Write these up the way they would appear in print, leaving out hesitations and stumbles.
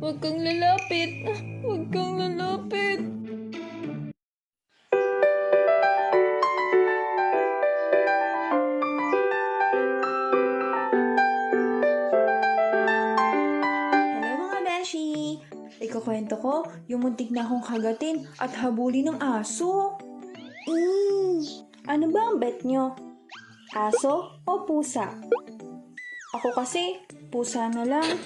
Huwag kang lalapit. Huwag kang lalapit. Hello mga beshi! Ikukwento ko yung muntik na akong kagatin at habulin ng aso. Ano ba ang bet nyo? Aso o pusa? Ako kasi, pusa na lang.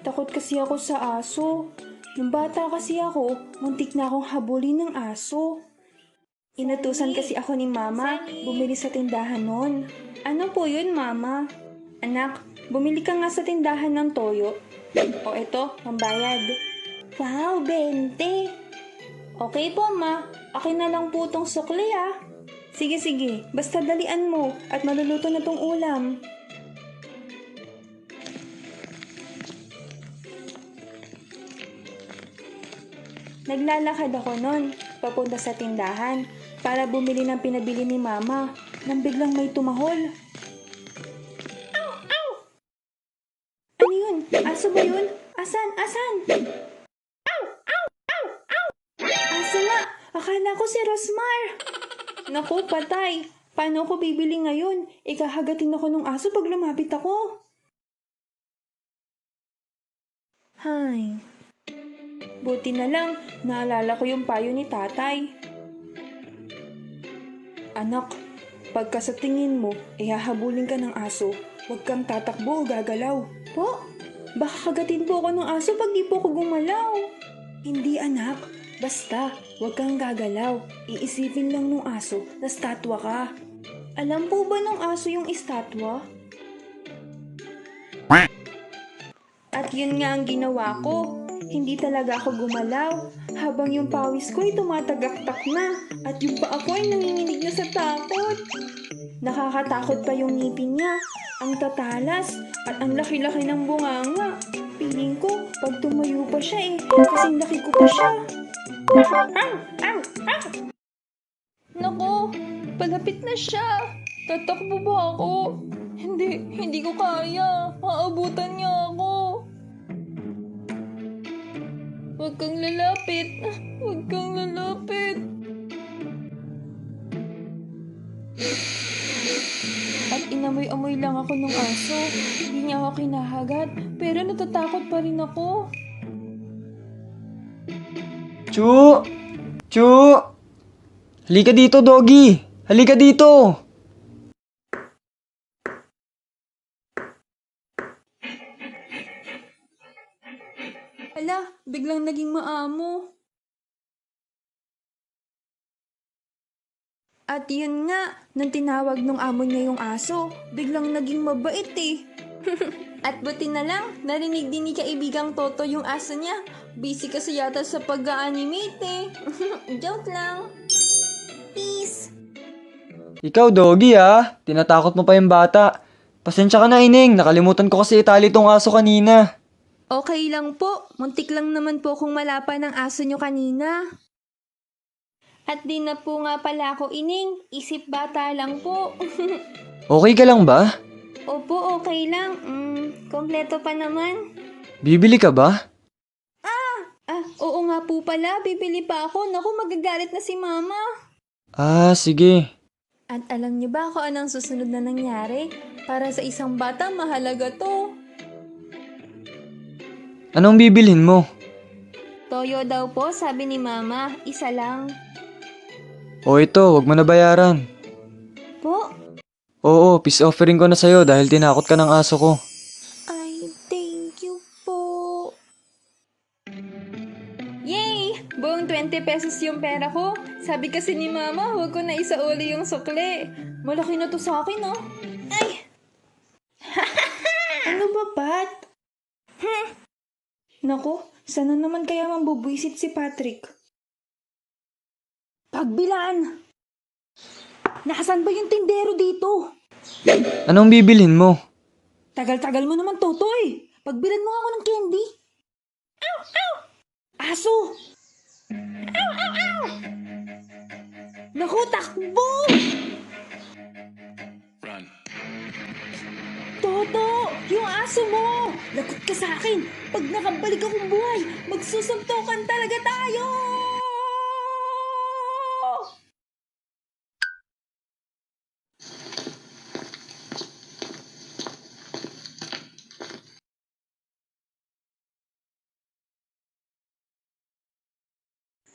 Takot kasi ako sa aso. Nung bata kasi ako, muntik na akong habulin ng aso. Inutusan kasi ako ni mama, bumili sa tindahan nun. Ano po yun, mama? Anak, bumili ka nga sa tindahan ng toyo. O eto, pambayad. Wow, 20. Okay po, ma. Akin na lang po tong sukli, ah. Sige, basta dalian mo at maluluto na tong ulam. Naglalakad ako nun, papunta sa tindahan, para bumili ng pinabili ni mama, nang biglang may tumahol. Ano yun? Aso ba yun? Asan? Aso nga! Akala ko si Rosmar! Naku, patay! Paano ako bibili ngayon? Ikahagatin ako ng aso pag lumapit ako. Hay. Buti na lang, naalala ko yung payo ni tatay. Anak, pagka sa tingin mo, ihahabulin ka ng aso, huwag kang tatakbo o gagalaw. Po? Baka kagatin po ako ng aso pag di po ako gumalaw. Hindi anak, basta huwag kang gagalaw. Iisipin lang ng aso na statwa ka. Alam po ba ng aso yung estatwa? At yun nga ang ginawa ko. Hindi talaga ako gumalaw habang yung pawis ko ay tumatagaktak na at yung paa ko ay nanginginig na sa takot. Nakakatakot pa yung ngipin niya, ang tatalas at ang laki-laki ng bunganga. Piling ko pag tumayo pa siya kasing laki ko pa siya. Naku, palapit na siya. Tatakbo ba ako? Hindi ko kaya. Aabutan niya ako. Huwag kang lalapit. Huwag kang lalapit. At inamoy-amoy lang ako ng aso. Hindi niya ako kinahagat, pero natatakot pa rin ako. Chu! Chu! Halika dito, doggy! Halika dito! Ala, biglang naging maamo. At yun nga, nang tinawag nung amo niya yung aso, biglang naging mabait eh. At buti na lang, narinig din ni kaibigang Toto yung aso niya. Busy kasi yata sa pag-animate eh. Joke lang. Peace. Ikaw, doggy ah. Tinatakot mo pa yung bata. Pasensya ka na, Ining. Nakalimutan ko kasi itali tong aso kanina. Okay lang po, muntik lang naman po kung malapa ng aso nyo kanina. At di na po nga pala ako ining, isip bata lang po. Okay ka lang ba? Opo, okay lang. Kompleto pa naman. Bibili ka ba? Oo nga po pala, bibili pa ako. Naku, magagalit na si mama. Ah, sige. At alam niyo ba kung anong susunod na nangyari? Para sa isang bata, mahalaga to. Anong bibilhin mo? Toyo daw po, sabi ni mama. Isa lang. O ito, wag mo na bayaran. Po? Oo, peace offering ko na sa'yo dahil tinakot ka ng aso ko. Ay, thank you po. Yay! Buong 20 pesos yung pera ko. Sabi kasi ni mama, huwag ko na isauli yung sukli. Malaki na to sa akin, oh. Ay! Ano ba, Pat? Naku, sana naman kaya mambubwisit si Patrick. Pagbilaan! Nasaan ba yung tindero dito? Anong bibilhin mo? Tagal-tagal mo naman, Totoy. Pagbilan mo ako ng candy. Ow! Ow! Aso! Ow! Ow! Ow! Naku, takbo! Toto! Yung aso mo! lagot ka sa akin. Pag nakabalik akong buhay, magsusuntukan talaga tayo!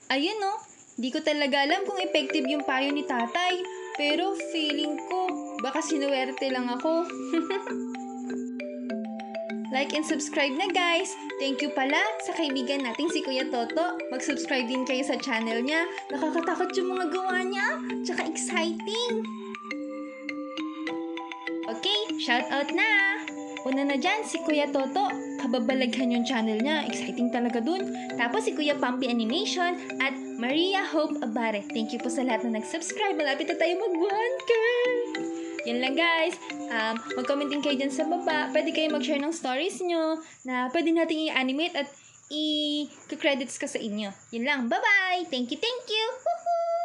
Ayun no, di ko talaga alam kung effective yung payo ni tatay. Pero feeling ko, baka sinuwerte lang ako. Like and subscribe na guys! Thank you pala sa kaibigan nating si Kuya Toto. Mag-subscribe din kayo sa channel niya. Nakakatakot yung mga gawa niya. Tsaka exciting! Okay, shout out na! Una na dyan, si Kuya Toto. Kababalaghan yung channel niya. Exciting talaga dun. Tapos si Kuya Pampi Animation at Maria Hope Abare. Thank you po sa lahat na nag-subscribe. Malapit na tayo mag 1K! Yan lang guys. Mag-comment din kayo dyan sa baba. Pwede kayo mag-share ng stories nyo na pwede nating i-animate at i-credits ka sa inyo. Yan lang. Bye-bye! Thank you, thank you! Woohoo!